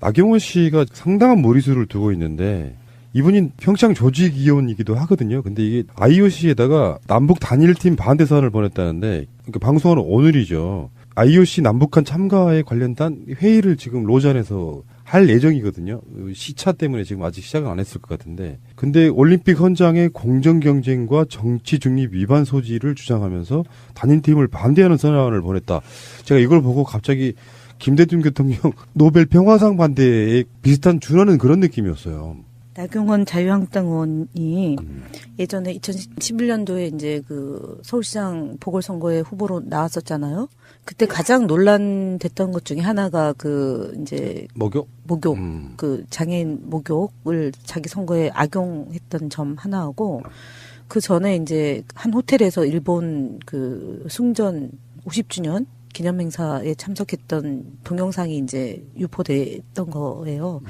나경원 씨가 상당한 무리수를 두고 있는데 이분이 평창 조직위원이기도 하거든요. 근데 이게 IOC에다가 남북 단일팀 반대 사안을 보냈다는데 그러니까 방송은 오늘이죠. IOC 남북한 참가에 관련된 회의를 지금 로잔에서 할 예정이거든요. 시차 때문에 지금 아직 시작은 안 했을 것 같은데. 근데 올림픽 헌장의 공정 경쟁과 정치 중립 위반 소지를 주장하면서 단일팀을 반대하는 선언을 보냈다. 제가 이걸 보고 갑자기 김대중 대통령 노벨 평화상 반대에 비슷한 준하는 그런 느낌이었어요. 나경원 자유한국당 의원이 예전에 2011년도에 이제 그 서울시장 보궐선거에 후보로 나왔었잖아요. 그때 가장 논란됐던 것 중에 하나가 그 이제 목욕 그 장애인 목욕을 자기 선거에 악용했던 점 하나하고 그 전에 이제 한 호텔에서 일본 그 숭전 50주년 기념행사에 참석했던 동영상이 이제 유포됐던 거예요.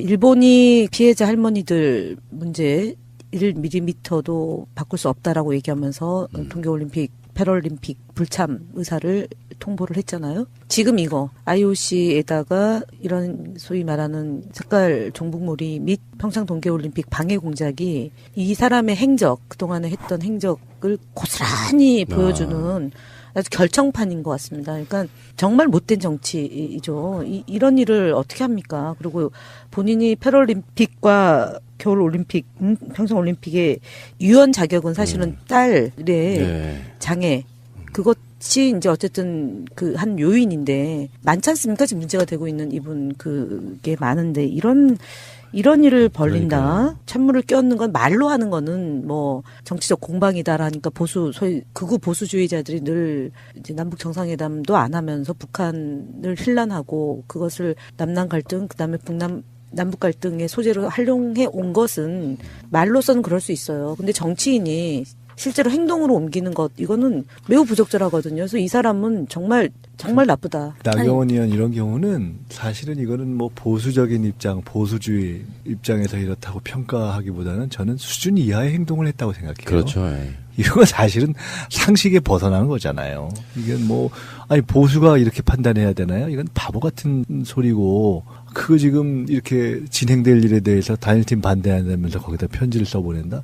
일본이 피해자 할머니들 문제 1mm도 바꿀 수 없다라고 얘기하면서 동계올림픽, 패럴림픽 불참 의사를 통보를 했잖아요. 지금 이거 IOC에다가 이런 소위 말하는 색깔 종북몰이 및 평창 동계올림픽 방해 공작이 이 사람의 행적, 그동안에 했던 행적을 고스란히 보여주는 아주 결정판인 것 같습니다. 그러니까 정말 못된 정치이죠. 이런 일을 어떻게 합니까? 그리고 본인이 패럴림픽과 겨울올림픽, 평창올림픽의 유연 자격은 사실은 딸의 장애, 그것이 이제 어쨌든 그 한 요인인데 많지 않습니까? 지금 문제가 되고 있는 이분 그게 많은데 이런 일을 벌린다. 그러니까요. 찬물을 끼얹는 건 말로 하는 거는 뭐 정치적 공방이다라니까 소위 극우 보수주의자들이 늘 이제 남북 정상회담도 안 하면서 북한을 힐난하고 그것을 남남 갈등 그다음에 남북 갈등의 소재로 활용해 온 것은 말로서는 그럴 수 있어요. 근데 정치인이 실제로 행동으로 옮기는 것 이거는 매우 부적절하거든요. 그래서 이 사람은 정말 나쁘다. 나경원 의원 이런 경우는 사실은 이거는 뭐 보수적인 입장, 보수주의 입장에서 이렇다고 평가하기보다는 저는 수준 이하의 행동을 했다고 생각해요. 그렇죠. 이런 건 사실은 상식에 벗어나는 거잖아요. 이건 뭐 아니 보수가 이렇게 판단해야 되나요? 이건 바보 같은 소리고 그거 지금 이렇게 진행될 일에 대해서 단일팀 반대한다면서 거기다 편지를 써보낸다.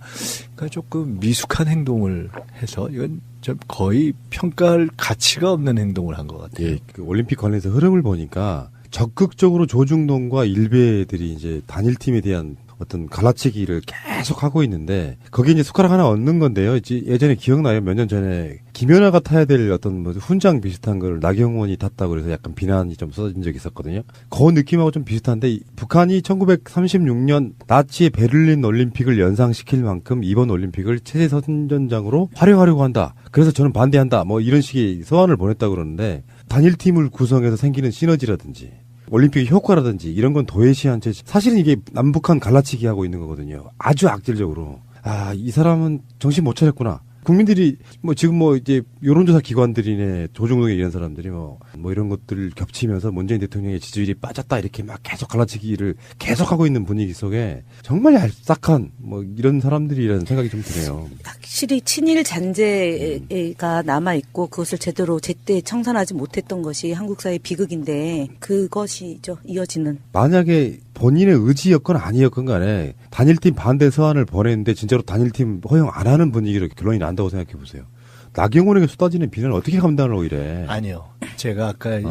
그러니까 조금 미숙한 행동을 해서 이건 좀 거의 평가할 가치가 없는 행동을 한 것 같아요. 예, 그 올림픽 관련해서 흐름을 보니까 적극적으로 조중동과 일베들이 이제 단일팀에 대한 어떤 갈라치기를 계속 하고 있는데 거기에 이제 숟가락 하나 얹는 건데요. 이제 예전에 기억나요? 몇 년 전에 김연아가 타야 될 어떤 뭐 훈장 비슷한 걸 나경원이 탔다고 그래서 약간 비난이 좀 쏟아진 적이 있었거든요. 그 느낌하고 좀 비슷한데 북한이 1936년 나치의 베를린 올림픽을 연상시킬 만큼 이번 올림픽을 체제 선전장으로 활용하려고 한다. 그래서 저는 반대한다. 뭐 이런 식의 서한을 보냈다고 그러는데 단일팀을 구성해서 생기는 시너지라든지 올림픽의 효과라든지 이런 건 도외시한 채 사실은 이게 남북한 갈라치기 하고 있는 거거든요. 아주 악질적으로. 아, 이 사람은 정신 못 차렸구나. 국민들이 뭐 지금 뭐 이제 여론조사 기관들이네 조중동에 이런 사람들이 뭐 이런 것들을 겹치면서 문재인 대통령의 지지율이 빠졌다 이렇게 막 계속 갈라치기를 계속하고 있는 분위기 속에 정말 얄싹한 뭐 이런 사람들이라는 생각이 좀 드네요. 확실히 친일 잔재가 남아 있고 그것을 제대로 제때 청산하지 못했던 것이 한국 사회의 비극인데 그것이죠 이어지는. 만약에 본인의 의지였건 아니었건 간에 단일팀 반대 서한을 보냈는데 진짜로 단일팀 허용 안 하는 분위기로 결론이 난다고 생각해 보세요. 나경원에게 쏟아지는 비난을 어떻게 감당하려고 이래. 아니요. 제가 아까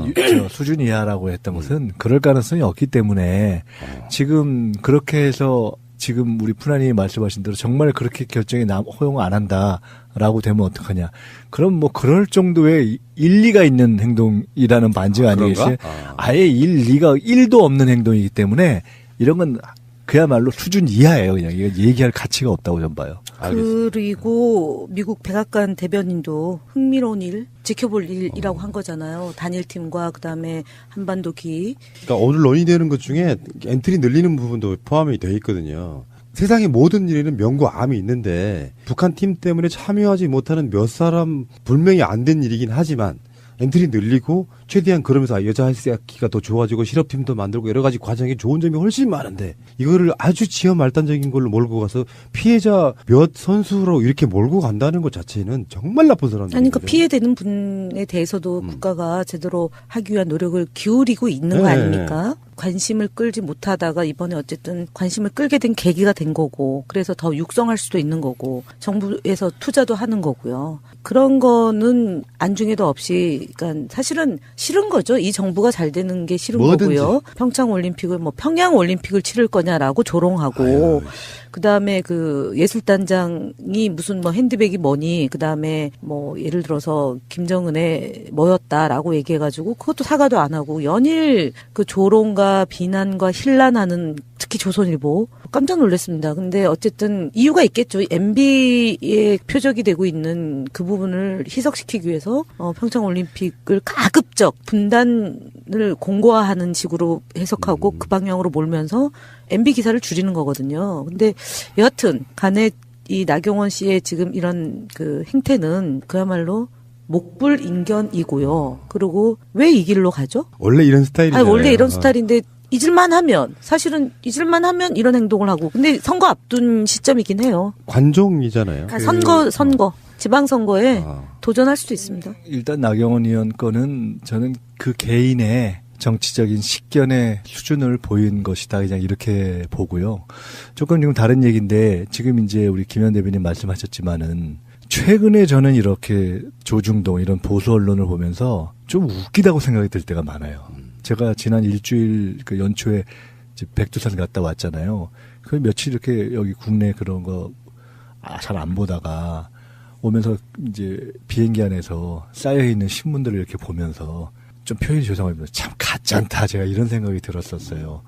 수준 이하라고 했던 것은 그럴 가능성이 없기 때문에 지금 그렇게 해서 지금 우리 푸나님이 말씀하신 대로 정말 그렇게 결정이 허용 안 한다라고 되면 어떡하냐. 그럼 뭐 그럴 정도의 일리가 있는 행동이라는 반증 아니겠어요? 아예 일리가 1도 없는 행동이기 때문에 이런 건 그야말로 수준 이하예요. 그냥 이거 얘기할 가치가 없다고 전 봐요. 그리고 미국 백악관 대변인도 흥미로운 일, 지켜볼 일이라고 한 거잖아요. 단일팀과 그다음에 한반도기. 그러니까 오늘 논의되는 것 중에 엔트리 늘리는 부분도 포함이 돼 있거든요. 세상의 모든 일에는 명과 암이 있는데 북한 팀 때문에 참여하지 못하는 몇 사람 분명히 안 된 일이긴 하지만 엔트리 늘리고 최대한 그러면서 여자 아이스하키가 더 좋아지고 실업팀도 만들고 여러 가지 과정에 좋은 점이 훨씬 많은데 이거를 아주 지연말단적인 걸로 몰고 가서 피해자 몇 선수로 이렇게 몰고 간다는 것 자체는 정말 나쁜 사람들이죠. 그러니까 피해되는 분에 대해서도 국가가 제대로 하기 위한 노력을 기울이고 있는 거 아닙니까? 관심을 끌지 못하다가 이번에 어쨌든 관심을 끌게 된 계기가 된 거고 그래서 더 육성할 수도 있는 거고 정부에서 투자도 하는 거고요. 그런 거는 안중에도 없이 그러니까 사실은 싫은 거죠. 이 정부가 잘 되는 게 싫은 뭐든지. 거고요. 평창 올림픽을 뭐 평양 올림픽을 치를 거냐라고 조롱하고 아유, 그다음에 그 예술단장이 무슨 뭐 핸드백이 뭐니 그다음에 뭐 예를 들어서 김정은의 뭐였다라고 얘기해가지고 그것도 사과도 안 하고 연일 그 조롱과 비난과 힐난하는 특히 조선일보 깜짝 놀랐습니다. 근데 어쨌든 이유가 있겠죠. MB의 표적이 되고 있는 그 부분을 희석시키기 위해서 평창 올림픽을 가급적 분단을 공고화하는 식으로 해석하고 그 방향으로 몰면서 MB 기사를 줄이는 거거든요. 근데 여하튼 간에 이 나경원 씨의 지금 이런 그 행태는 그야말로 목불인견이고요. 그리고 왜 이 길로 가죠? 원래 이런 스타일이잖아요. 원래 이런 스타일인데 잊을만 하면 사실은 잊을만 하면 이런 행동을 하고 근데 선거 앞둔 시점이긴 해요. 관종이잖아요. 선거 지방선거에 아. 도전할 수도 있습니다. 일단 나경원 의원 거는 저는 그 개인의 정치적인 식견의 수준을 보인 것이다. 그냥 이렇게 보고요. 조금 지금 다른 얘기인데 지금 이제 우리 김현 대변인 말씀하셨지만은 최근에 저는 이렇게 조중동 이런 보수 언론을 보면서 좀 웃기다고 생각이 들 때가 많아요. 제가 지난 일주일 그 연초에 이제 백두산 갔다 왔잖아요. 그 며칠 이렇게 여기 국내 그런 거 잘 안 보다가 오면서 이제 비행기 안에서 쌓여있는 신문들을 이렇게 보면서 좀 표현이 죄송합니다. 참 가짠다. 제가 이런 생각이 들었었어요.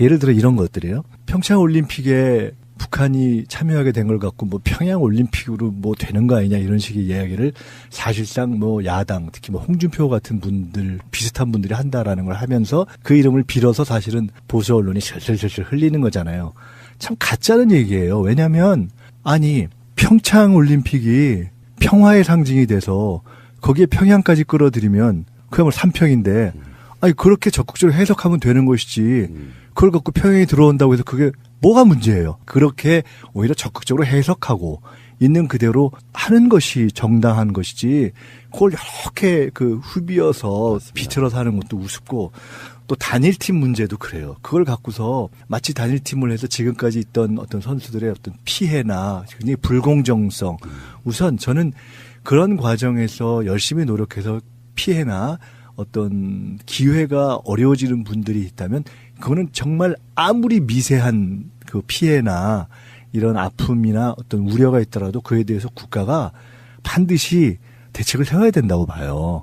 예를 들어 이런 것들이에요. 평창 올림픽에 북한이 참여하게 된 걸 갖고 뭐 평양 올림픽으로 뭐 되는 거 아니냐 이런 식의 이야기를 사실상 뭐 야당 특히 뭐 홍준표 같은 분들 비슷한 분들이 한다라는 걸 하면서 그 이름을 빌어서 사실은 보수 언론이 슬슬슬슬 흘리는 거잖아요. 참 가짜는 얘기예요. 왜냐하면 아니 평창 올림픽이 평화의 상징이 돼서 거기에 평양까지 끌어들이면 그야말로 삼평인데 아니 그렇게 적극적으로 해석하면 되는 것이지 그걸 갖고 평양이 들어온다고 해서 그게 뭐가 문제예요. 그렇게 오히려 적극적으로 해석하고 있는 그대로 하는 것이 정당한 것이지 그걸 이렇게 그 후비어서 비틀어서 하는 것도 우습고 또 단일팀 문제도 그래요. 그걸 갖고서 마치 단일팀을 해서 지금까지 있던 어떤 선수들의 어떤 피해나 굉장히 불공정성 우선 저는 그런 과정에서 열심히 노력해서 피해나 어떤 기회가 어려워지는 분들이 있다면 그거는 정말 아무리 미세한 그 피해나 이런 아픔이나 어떤 우려가 있더라도 그에 대해서 국가가 반드시 대책을 세워야 된다고 봐요.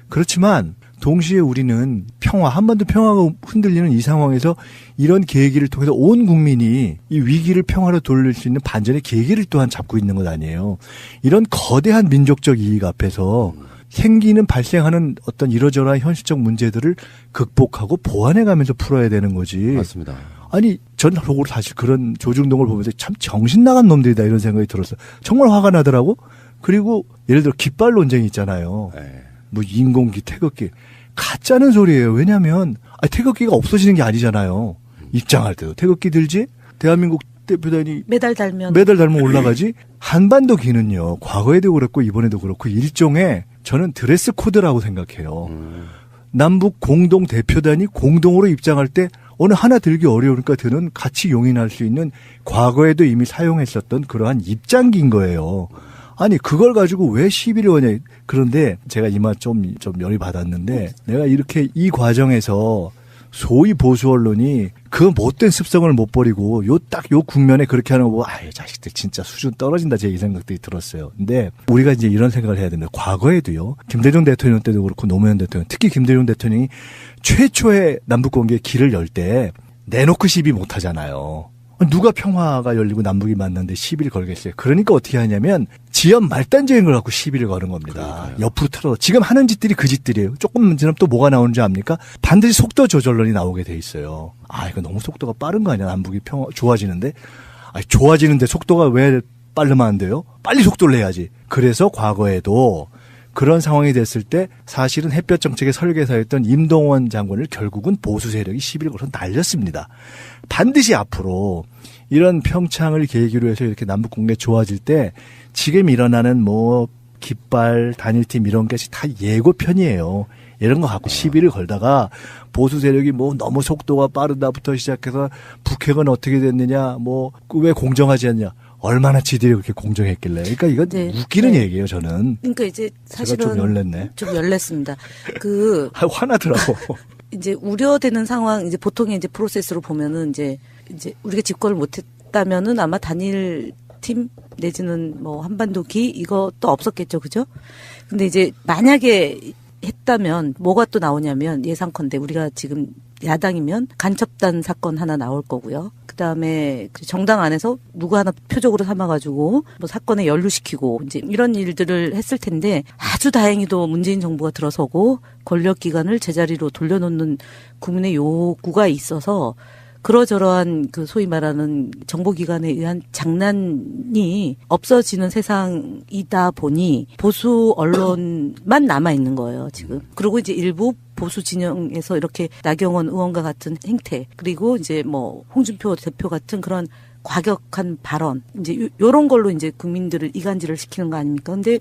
그렇지만 동시에 우리는 평화, 한반도 평화가 흔들리는 이 상황에서 이런 계기를 통해서 온 국민이 이 위기를 평화로 돌릴 수 있는 반전의 계기를 또한 잡고 있는 것 아니에요. 이런 거대한 민족적 이익 앞에서 발생하는 어떤 이러저러한 현실적 문제들을 극복하고 보완해가면서 풀어야 되는 거지. 맞습니다. 아니, 전적으로 사실 그런 조중동을 보면서 참 정신 나간 놈들이다 이런 생각이 들었어요. 정말 화가 나더라고. 그리고 예를 들어 깃발 논쟁이 있잖아요. 네. 뭐 인공기, 태극기. 가짜는 소리예요. 왜냐하면 태극기가 없어지는 게 아니잖아요. 입장할 때도 태극기 들지. 대한민국 대표단이 매달 달면 올라가지. 한반도 기는요. 과거에도 그렇고 이번에도 그렇고 일종의 저는 드레스 코드라고 생각해요. 남북 공동 대표단이 공동으로 입장할 때 어느 하나 들기 어려우니까 드는 같이 용인할 수 있는 과거에도 이미 사용했었던 그러한 입장기인 거예요. 아니 그걸 가지고 왜 시비를 거냐. 그런데 제가 이마 좀 열이 받았는데 내가 이렇게 이 과정에서 소위 보수 언론이 그 못된 습성을 못 버리고 딱 요 국면에 그렇게 하는 거 보고 아이 자식들 진짜 수준 떨어진다 제 이 생각들이 들었어요. 근데 우리가 이제 이런 생각을 해야 됩니다. 과거에도 김대중 대통령 때도 그렇고 노무현 대통령 특히 김대중 대통령이 최초의 남북관계에 길을 열 때 내놓고 시비 못 하잖아요. 누가 평화가 열리고 남북이 만났는데 시비를 걸겠어요. 그러니까 어떻게 하냐면 지연 말단적인 걸 갖고 시비를 거는 겁니다. 그러니까요. 옆으로 틀어. 지금 하는 짓들이 그 짓들이에요. 조금 지나면 또 뭐가 나오는지 압니까? 반드시 속도 조절론이 나오게 돼 있어요. 이거 너무 속도가 빠른 거 아니야? 남북이 좋아지는데? 좋아지는데 속도가 왜 빠르면 안 돼요? 빨리 속도를 내야지. 그래서 과거에도 그런 상황이 됐을 때 사실은 햇볕 정책의 설계사였던 임동원 장관을 결국은 보수 세력이 시비를 걸어서 날렸습니다. 반드시 앞으로 이런 평창을 계기로 해서 이렇게 남북 관계 좋아질 때 지금 일어나는 뭐 깃발, 단일팀 이런 것이 다 예고편이에요. 이런 거 갖고 시비를 걸다가 보수 세력이 뭐 너무 속도가 빠르다부터 시작해서 북핵은 어떻게 됐느냐, 뭐 왜 공정하지 않냐. 얼마나 지들이 그렇게 공정했길래. 그러니까 이건 네. 웃기는 네. 얘기예요, 저는. 그러니까 이제 사실은 제가 좀 열냈네. 좀 열렸습니다. 화나더라고. 이제 우려되는 상황, 이제 보통의 이제 프로세스로 보면은 이제 우리가 집권을 못했다면은 아마 단일 팀 내지는 뭐 한반도기 이것도 없었겠죠, 그죠? 근데 이제 만약에 했다면 뭐가 또 나오냐면 예상컨대 우리가 지금 야당이면 간첩단 사건 하나 나올 거고요. 그다음에 정당 안에서 누구 하나 표적으로 삼아가지고 뭐 사건에 연루시키고 이제 이런 일들을 했을 텐데 아주 다행히도 문재인 정부가 들어서고 권력기관을 제자리로 돌려놓는 국민의 요구가 있어서 그러저러한 그 소위 말하는 정보기관에 의한 장난이 없어지는 세상이다 보니 보수 언론만 남아 있는 거예요, 지금. 그리고 이제 일부 보수 진영에서 이렇게 나경원 의원과 같은 행태, 그리고 이제 뭐 홍준표 대표 같은 그런 과격한 발언, 이제 요런 걸로 이제 국민들을 이간질을 시키는 거 아닙니까? 근데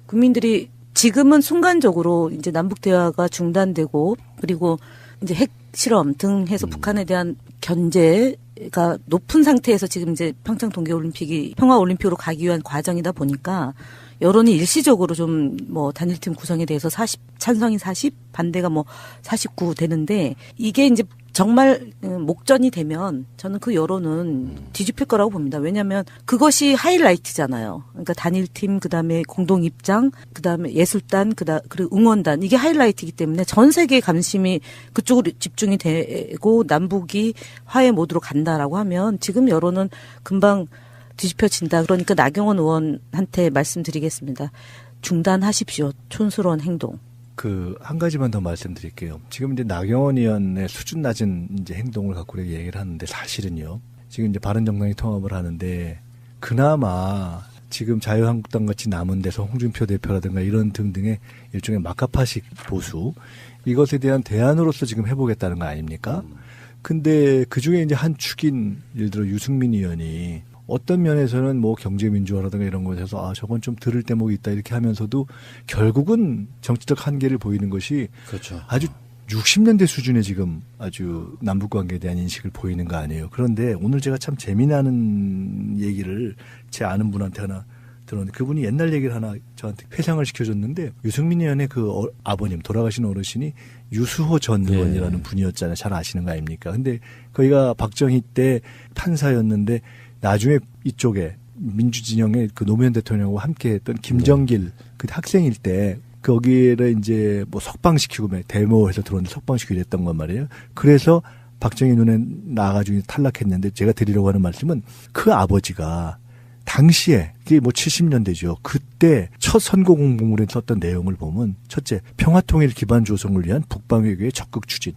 국민들이 지금은 순간적으로 이제 남북 대화가 중단되고 그리고 이제 핵 실험 등 해서 북한에 대한 견제가 높은 상태에서 지금 이제 평창 동계올림픽이 평화올림픽으로 가기 위한 과정이다 보니까 여론이 일시적으로 좀 뭐 단일팀 구성에 대해서 40, 찬성이 40, 반대가 뭐 49 되는데 이게 이제 정말 목전이 되면 저는 그 여론은 뒤집힐 거라고 봅니다. 왜냐하면 그것이 하이라이트잖아요. 그러니까 단일팀, 그다음에 공동 입장, 그다음에 예술단, 그리고 응원단 이게 하이라이트이기 때문에 전 세계의 관심이 그쪽으로 집중이 되고 남북이 화해 모드로 간다라고 하면 지금 여론은 금방 뒤집혀진다. 그러니까 나경원 의원한테 말씀드리겠습니다. 중단하십시오. 촌스러운 행동. 한 가지만 더 말씀드릴게요. 지금 이제 나경원 의원의 수준 낮은 이제 행동을 갖고 우리가 얘기를 하는데 사실은요. 지금 이제 바른정당이 통합을 하는데 그나마 지금 자유한국당 같이 남은 데서 홍준표 대표라든가 이런 등등의 일종의 마카파식 보수 이것에 대한 대안으로서 지금 해보겠다는 거 아닙니까? 근데 그 중에 이제 한 축인 예를 들어 유승민 의원이 어떤 면에서는 뭐 경제민주화라든가 이런 것에서 저건 좀 들을 대목이 있다 이렇게 하면서도 결국은 정치적 한계를 보이는 것이 그렇죠. 아주 60년대 수준의 지금 아주 남북관계에 대한 인식을 보이는 거 아니에요. 그런데 오늘 제가 참 재미나는 얘기를 제 아는 분한테 하나 들었는데 그분이 옛날 얘기를 하나 저한테 회상을 시켜줬는데 유승민 의원의 그 아버님 돌아가신 어르신이 유수호 전 의원이라는 분이었잖아요. 잘 아시는 거 아닙니까? 근데 거기가 박정희 때 판사였는데 나중에 이쪽에 민주진영의 그 노무현 대통령하고 함께 했던 김정길 그 학생일 때 거기를 이제 뭐 석방시키고 데모해서 들어오는데 석방시키고 이랬던 건 말이에요. 그래서 박정희 눈에 나가지고 탈락했는데 제가 드리려고 하는 말씀은 그 아버지가 당시에 그게 뭐 70년대죠. 그때 첫 선거 공보물에 썼던 내용을 보면 첫째 평화통일 기반 조성을 위한 북방외교의 적극 추진,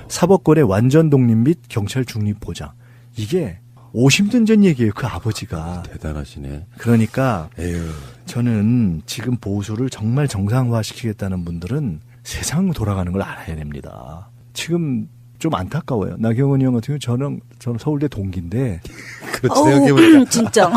사법권의 완전 독립 및 경찰 중립 보장. 이게 50년 전 얘기예요. 그 아버지가. 대단하시네. 그러니까 에휴. 저는 지금 보수를 정말 정상화시키겠다는 분들은 세상 돌아가는 걸 알아야 됩니다. 지금 좀 안타까워요. 나경원 의원 같은 경우 저는 서울대 동기인데. 그렇지 생각해보니까. 진짜.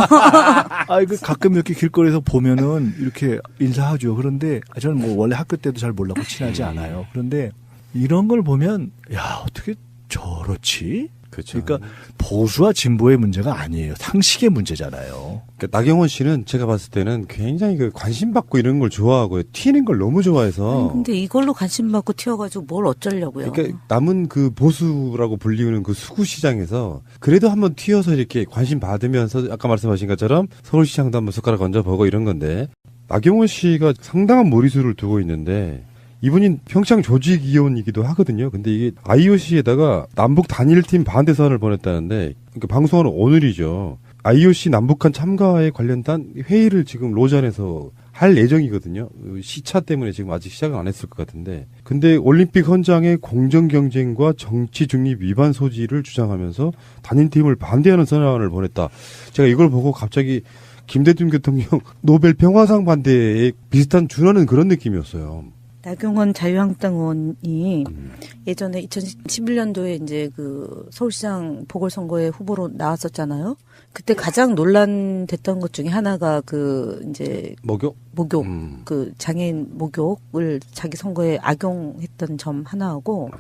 그 가끔 이렇게 길거리에서 보면은 이렇게 인사하죠. 그런데 저는 뭐 원래 학교 때도 잘 몰랐고 친하지 않아요. 그런데 이런 걸 보면 야 어떻게 저렇지? 그렇죠. 그러니까 보수와 진보의 문제가 아니에요. 상식의 문제잖아요. 그러니까 나경원 씨는 제가 봤을 때는 굉장히 그 관심 받고 이런 걸 좋아하고요. 튀는 걸 너무 좋아해서. 아니, 근데 이걸로 관심 받고 튀어가지고 뭘 어쩌려고요. 그러니까 남은 그 보수라고 불리우는 그 수구 시장에서 그래도 한번 튀어서 이렇게 관심 받으면서 아까 말씀하신 것처럼 서울시장도 한번 숟가락 얹어보고 이런 건데 나경원 씨가 상당한 무리수를 두고 있는데 이분이 평창 조직위원이기도 하거든요. 근데 이게 IOC에다가 남북 단일팀 반대 선언을 보냈다는데 그러니까 방송하는 오늘이죠. IOC 남북한 참가에 관련된 회의를 지금 로잔에서 할 예정이거든요. 시차 때문에 지금 아직 시작은 안 했을 것 같은데. 근데 올림픽 헌장의 공정 경쟁과 정치 중립 위반 소지를 주장하면서 단일팀을 반대하는 선언을 보냈다. 제가 이걸 보고 갑자기 김대중 대통령 노벨 평화상 반대에 비슷한 준하는 그런 느낌이었어요. 나경원 자유한국당 의원이 예전에 2011년도에 이제 그 서울시장 보궐선거에 후보로 나왔었잖아요. 그때 가장 논란됐던 것 중에 하나가 그 이제 목욕? 그 장애인 목욕을 자기 선거에 악용했던 점 하나하고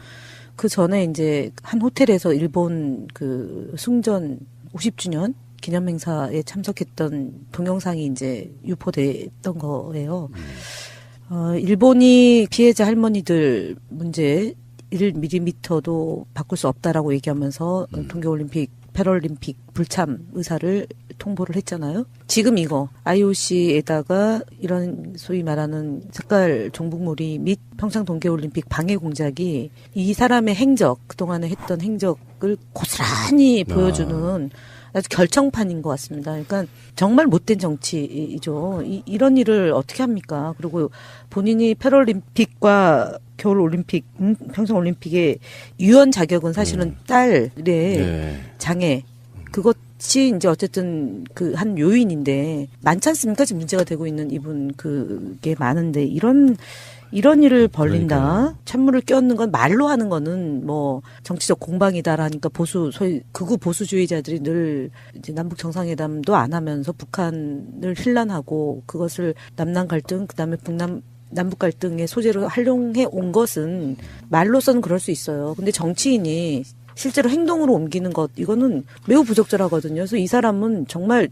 그 전에 이제 한 호텔에서 일본 그 숭전 50주년 기념행사에 참석했던 동영상이 이제 유포됐던 거예요. 일본이 피해자 할머니들 문제 1mm도 바꿀 수 없다라고 얘기하면서 동계올림픽, 패럴림픽 불참 의사를 통보를 했잖아요. 지금 이거 IOC에다가 이런 소위 말하는 색깔 종북몰이 및 평창 동계올림픽 방해 공작이 이 사람의 행적, 그동안에 했던 행적을 고스란히 보여주는 아주 결정판인 것 같습니다. 그러니까 정말 못된 정치이죠. 이런 일을 어떻게 합니까? 그리고 본인이 패럴림픽과 겨울올림픽, 평창올림픽의 유연 자격은 사실은 딸의 장애, 그것이 이제 어쨌든 그 한 요인인데 많지 않습니까? 지금 문제가 되고 있는 이분 그게 많은데 이런 일을 벌린다. 그러니까요. 찬물을 끼얹는 건 말로 하는 거는 뭐 정치적 공방이다라니까 소위 극우 보수주의자들이 늘 이제 남북 정상회담도 안 하면서 북한을 힐난하고 그것을 남남 갈등 그다음에 남북 갈등의 소재로 활용해 온 것은 말로서는 그럴 수 있어요. 근데 정치인이 실제로 행동으로 옮기는 것 이거는 매우 부적절하거든요. 그래서 이 사람은 정말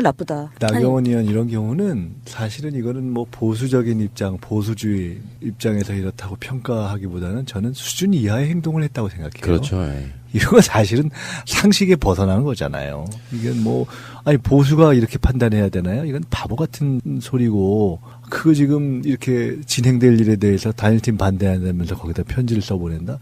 나쁘다. 나경원 의원 이런 경우는 사실은 이거는 뭐 보수적인 입장, 보수주의 입장에서 이렇다고 평가하기보다는 저는 수준 이하의 행동을 했다고 생각해요. 그렇죠. 이건 사실은 상식에 벗어나는 거잖아요. 이게 아니 보수가 이렇게 판단해야 되나요? 이건 바보 같은 소리고 그거 지금 이렇게 진행될 일에 대해서 단일팀 반대한다면서 거기다 편지를 써보낸다.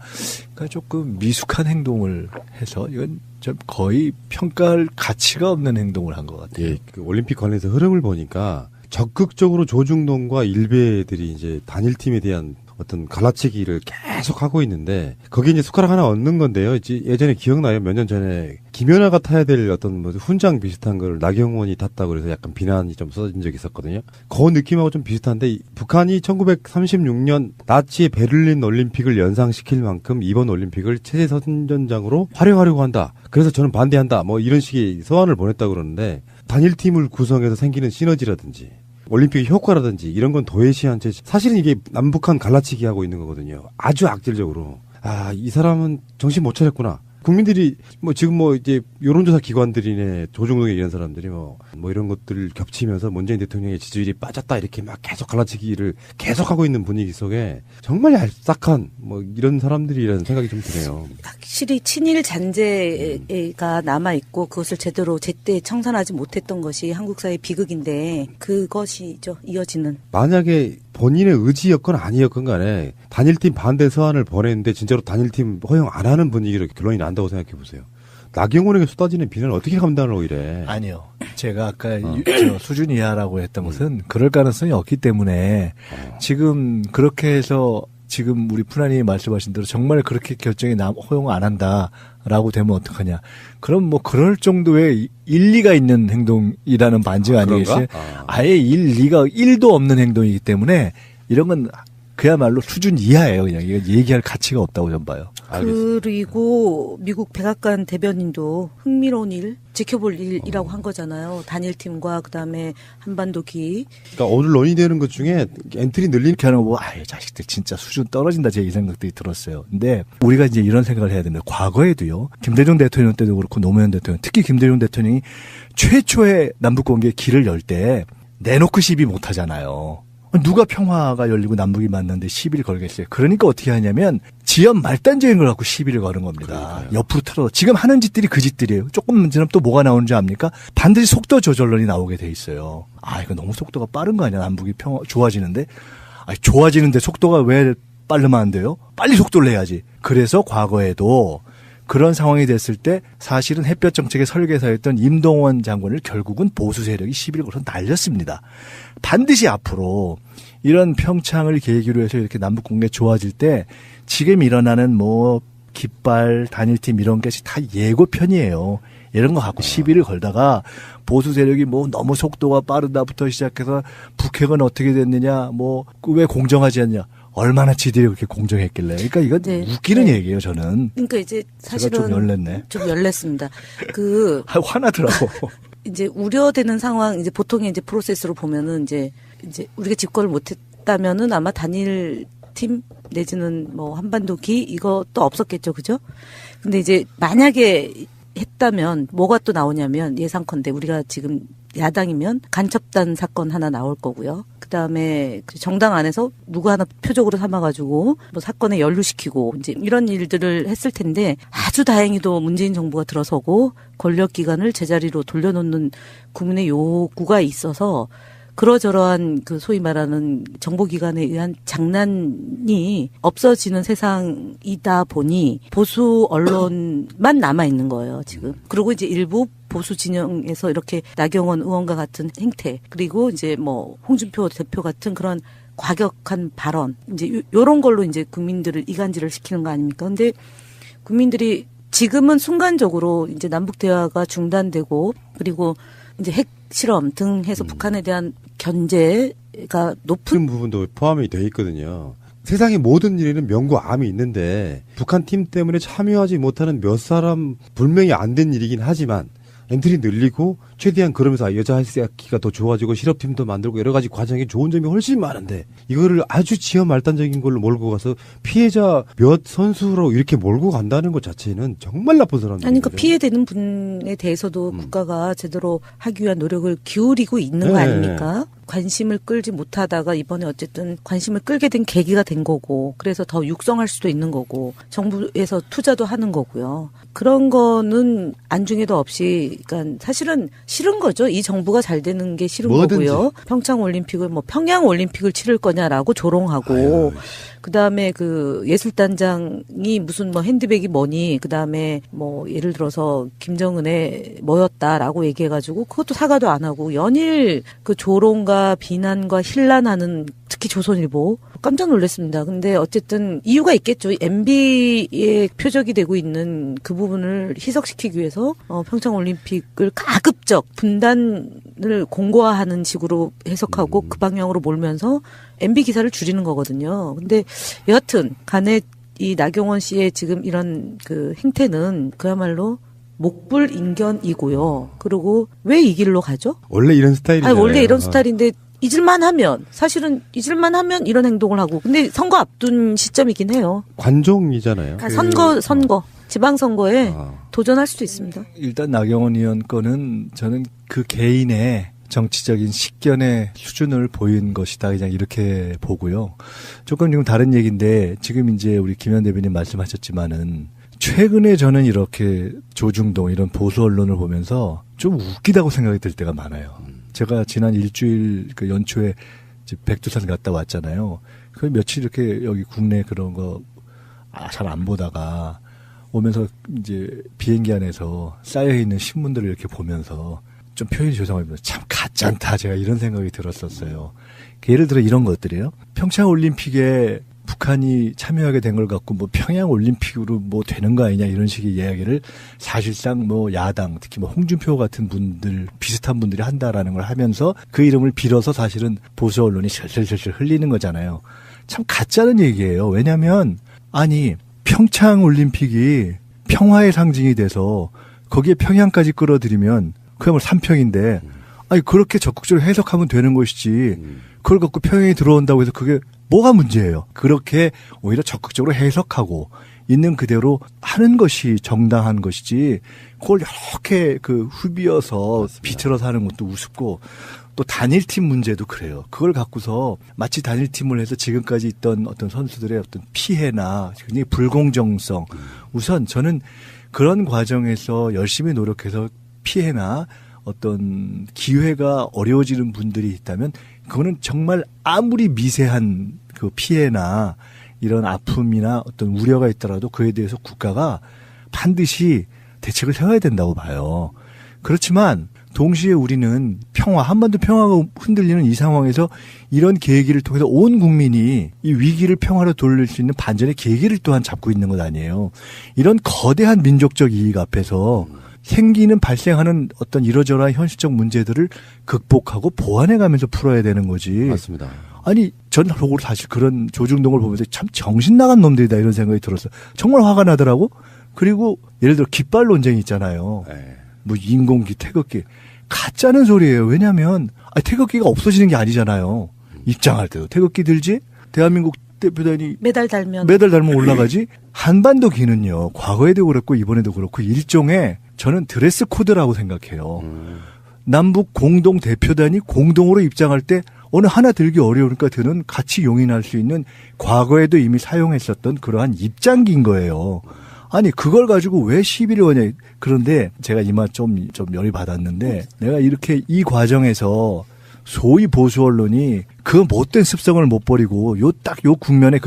그러니까 조금 미숙한 행동을 해서 이건 좀 거의 평가할 가치가 없는 행동을 한 것 같아요. 예, 그 올림픽 관련해서 흐름을 보니까 적극적으로 조중동과 일베들이 이제 단일팀에 대한 어떤 갈라치기를 계속 하고 있는데 거기에 이제 숟가락 하나 얹는 건데요. 이제 예전에 기억나요? 몇 년 전에 김연아가 타야 될 어떤 뭐 훈장 비슷한 걸 나경원이 탔다고 그래서 약간 비난이 좀 쏟아진 적이 있었거든요. 그 느낌하고 좀 비슷한데 북한이 1936년 나치의 베를린 올림픽을 연상시킬 만큼 이번 올림픽을 체제 선전장으로 활용하려고 한다. 그래서 저는 반대한다. 뭐 이런 식의 서한을 보냈다고 그러는데 단일팀을 구성해서 생기는 시너지라든지 올림픽의 효과라든지 이런 건 도외시한 채 사실은 이게 남북한 갈라치기 하고 있는 거거든요. 아주 악질적으로. 이 사람은 정신 못 차렸구나. 국민들이 지금 이제 여론조사 기관들이네 조중동에 이런 사람들이 뭐 이런 것들을 겹치면서 문재인 대통령의 지지율이 빠졌다 이렇게 막 계속 갈라치기를 계속하고 있는 분위기 속에 정말 얄싹한 이런 사람들이라는 생각이 좀 드네요. 확실히 친일 잔재가 남아 있고 그것을 제때 청산하지 못했던 것이 한국 사회의 비극인데 그것이죠 이어지는. 만약에 본인의 의지였건 아니었건 간에 단일팀 반대 서한을 보냈는데 진짜로 단일팀 허용 안 하는 분위기로 결론이 난다고 생각해 보세요. 나경원에게 쏟아지는 비난을 어떻게 감당하려고 이래. 아니요. 제가 아까 수준 이하라고 했던 것은 그럴 가능성이 없기 때문에 지금 그렇게 해서 지금 우리 푸나님이 말씀하신 대로 정말 그렇게 결정이 허용 안 한다라고 되면 어떡하냐. 그럼 그럴 정도의 일리가 있는 행동이라는 반증 아니겠어요? 아예 일리가 1도 없는 행동이기 때문에 이런 건 그야말로 수준 이하예요. 그냥 이거 얘기할 가치가 없다고 저는 봐요. 그리고 미국 백악관 대변인도 흥미로운 일, 지켜볼 일이라고 한 거잖아요. 단일팀과 그다음에 한반도기. 그러니까 오늘 논의되는 것 중에 엔트리 늘리는 이렇게 하는 거 자식들 진짜 수준 떨어진다 제 이 생각들이 들었어요. 근데 우리가 이제 이런 생각을 해야 됩니다. 과거에도요. 김대중 대통령 때도 그렇고 노무현 대통령, 특히 김대중 대통령이 최초의 남북관계에 길을 열 때 내놓고 시비 못 하잖아요. 누가 평화가 열리고 남북이 만났는데 시비를 걸겠어요. 그러니까 어떻게 하냐면 지연 말단적인 걸 갖고 시비를 거는 겁니다. 그러니까요. 옆으로 틀어. 지금 하는 짓들이 그 짓들이에요. 조금 지나면 또 뭐가 나오는 줄 압니까? 반드시 속도 조절론이 나오게 돼 있어요. 이거 너무 속도가 빠른 거 아니야? 남북이 좋아지는데? 좋아지는데 속도가 왜 빠르면 안 돼요? 빨리 속도를 내야지. 그래서 과거에도 그런 상황이 됐을 때 사실은 햇볕 정책의 설계사였던 임동원 장관을 결국은 보수 세력이 시비를 걸어서 날렸습니다. 반드시 앞으로 이런 평창을 계기로 해서 이렇게 남북 관계 좋아질 때 지금 일어나는 깃발, 단일팀 이런 게 다 예고편이에요. 이런 거 갖고 시비를 걸다가 보수 세력이 너무 속도가 빠르다부터 시작해서 북핵은 어떻게 됐느냐, 왜 공정하지 않냐. 얼마나 지들이 그렇게 공정했길래. 그러니까 이거 네. 웃기는 네. 얘기예요, 저는. 그러니까 이제 사실은 제가 좀 열냈네. 좀 열렸습니다. 화나더라고. 이제 우려되는 상황, 이제 보통의 이제 프로세스로 보면은 이제 우리가 집권을 못했다면은 아마 단일 팀 내지는 뭐 한반도기 이것도 없었겠죠, 그죠? 근데 이제 만약에 했다면 뭐가 또 나오냐면 예상컨대 우리가 지금 야당이면 간첩단 사건 하나 나올 거고요. 그다음에 정당 안에서 누구 하나 표적으로 삼아가지고 뭐 사건에 연루시키고 이제 이런 일들을 했을 텐데 아주 다행히도 문재인 정부가 들어서고 권력기관을 제자리로 돌려놓는 국민의 요구가 있어서 그러저러한 그 소위 말하는 정보기관에 의한 장난이 없어지는 세상이다 보니 보수 언론만 남아 있는 거예요, 지금. 그리고 이제 일부 보수 진영에서 이렇게 나경원 의원과 같은 행태, 그리고 이제 뭐 홍준표 대표 같은 그런 과격한 발언, 이제 요런 걸로 이제 국민들을 이간질을 시키는 거 아닙니까? 근데 국민들이 지금은 순간적으로 이제 남북 대화가 중단되고 그리고 이제 핵 실험 등 해서 북한에 대한 견제가 높은 부분도 포함이 돼 있거든요. 세상의 모든 일에는 명구암이 있는데 북한 팀 때문에 참여하지 못하는 몇 사람 불명이 안 된 일이긴 하지만 엔트리 늘리고 최대한 그러면서 여자 학기가 더 좋아지고 실업팀도 만들고 여러 가지 과정에 좋은 점이 훨씬 많은데 이거를 아주 지연말단적인 걸로 몰고 가서 피해자 몇 선수로 이렇게 몰고 간다는 것 자체는 정말 나쁜 사람들. 아니, 그러니까 피해되는 분에 대해서도 국가가 제대로 하기 위한 노력을 기울이고 있는 거 아닙니까? 관심을 끌지 못하다가 이번에 어쨌든 관심을 끌게 된 계기가 된 거고 그래서 더 육성할 수도 있는 거고 정부에서 투자도 하는 거고요. 그런 거는 안중에도 없이 그러니까 사실은 싫은 거죠. 이 정부가 잘 되는 게 싫은 뭐든지. 거고요. 평창올림픽을 뭐 평양올림픽을 치를 거냐라고 조롱하고 아유. 그다음에 그 예술단장이 무슨 뭐 핸드백이 뭐니 그다음에 뭐 예를 들어서 김정은의 뭐였다라고 얘기해가지고 그것도 사과도 안 하고 연일 그 조롱과 비난과 힐난하는 특히 조선일보 깜짝 놀랐습니다. 근데 어쨌든 이유가 있겠죠. MB의 표적이 되고 있는 그 부분을 희석시키기 위해서 평창올림픽을 가급적 분단을 공고화하는 식으로 해석하고 그 방향으로 몰면서 MB 기사를 줄이는 거거든요. 근데 여하튼 간에 이 나경원 씨의 지금 이런 그 행태는 그야말로 목불인견이고요. 그리고 왜 이 길로 가죠? 원래 이런 스타일이잖아요. 아니, 원래 이런 스타일인데 잊을만 하면 사실은 잊을만 하면 이런 행동을 하고 근데 선거 앞둔 시점이긴 해요. 관종이잖아요. 그러니까 선거 지방선거에 도전할 수도 있습니다. 일단 나경원 의원 거는 저는 그 개인의 정치적인 식견의 수준을 보인 것이다. 그냥 이렇게 보고요. 조금 지금 다른 얘기인데 지금 이제 우리 김현 대변인 말씀하셨지만은 최근에 저는 이렇게 조중동 이런 보수 언론을 보면서 좀 웃기다고 생각이 들 때가 많아요. 제가 지난 일주일 그 연초에 이제 백두산 갔다 왔잖아요. 그 며칠 이렇게 여기 국내 그런 거 잘 안 보다가 오면서 이제 비행기 안에서 쌓여 있는 신문들을 이렇게 보면서 좀 표현이 죄송합니다. 참 가짠다. 제가 이런 생각이 들었었어요. 예를 들어 이런 것들이에요. 평창 올림픽에 북한이 참여하게 된 걸 갖고 뭐 평양 올림픽으로 뭐 되는 거 아니냐 이런 식의 이야기를 사실상 뭐 야당 특히 뭐 홍준표 같은 분들 비슷한 분들이 한다라는 걸 하면서 그 이름을 빌어서 사실은 보수 언론이 슬슬슬슬 흘리는 거잖아요. 참 가짜는 얘기예요. 왜냐하면 아니 평창 올림픽이 평화의 상징이 돼서 거기에 평양까지 끌어들이면 그야말로 삼평인데 아니 그렇게 적극적으로 해석하면 되는 것이지 그걸 갖고 평양이 들어온다고 해서 그게 뭐가 문제예요. 그렇게 오히려 적극적으로 해석하고 있는 그대로 하는 것이 정당한 것이지 그걸 이렇게 그 후비어서 비틀어서 하는 것도 우습고 또 단일팀 문제도 그래요. 그걸 갖고서 마치 단일팀을 해서 지금까지 있던 어떤 선수들의 어떤 피해나 굉장히 불공정성 우선 저는 그런 과정에서 열심히 노력해서 피해나 어떤 기회가 어려워지는 분들이 있다면 그거는 정말 아무리 미세한 그 피해나 이런 아픔이나 어떤 우려가 있더라도 그에 대해서 국가가 반드시 대책을 세워야 된다고 봐요. 그렇지만 동시에 우리는 한반도 평화가 흔들리는 이 상황에서 이런 계기를 통해서 온 국민이 이 위기를 평화로 돌릴 수 있는 반전의 계기를 또한 잡고 있는 것 아니에요. 이런 거대한 민족적 이익 앞에서 발생하는 어떤 이러저러한 현실적 문제들을 극복하고 보완해가면서 풀어야 되는 거지. 맞습니다. 아니, 전 사실 그런 조중동을 보면서 참 정신 나간 놈들이다 이런 생각이 들었어. 정말 화가 나더라고. 그리고 예를 들어 깃발 논쟁이 있잖아요. 네. 뭐 인공기, 태극기. 가짜는 소리예요. 왜냐하면 태극기가 없어지는 게 아니잖아요. 입장할 때도 태극기 들지. 대한민국 대표단이 매달 달면 올라가지. 한반도 기는요. 과거에도 그렇고 이번에도 그렇고 일종의 저는 드레스 코드라고 생각해요. 남북 공동 대표단이 공동으로 입장할 때 어느 하나 들기 어려우니까 드는 같이 용인할 수 있는 과거에도 이미 사용했었던 그러한 입장기인 거예요. 아니 그걸 가지고 왜 시비를 거냐. 그런데 제가 이마 좀 열이 받았는데 내가 이렇게 이 과정에서 소위 보수 언론이 그 못된 습성을 못 버리고 요 국면에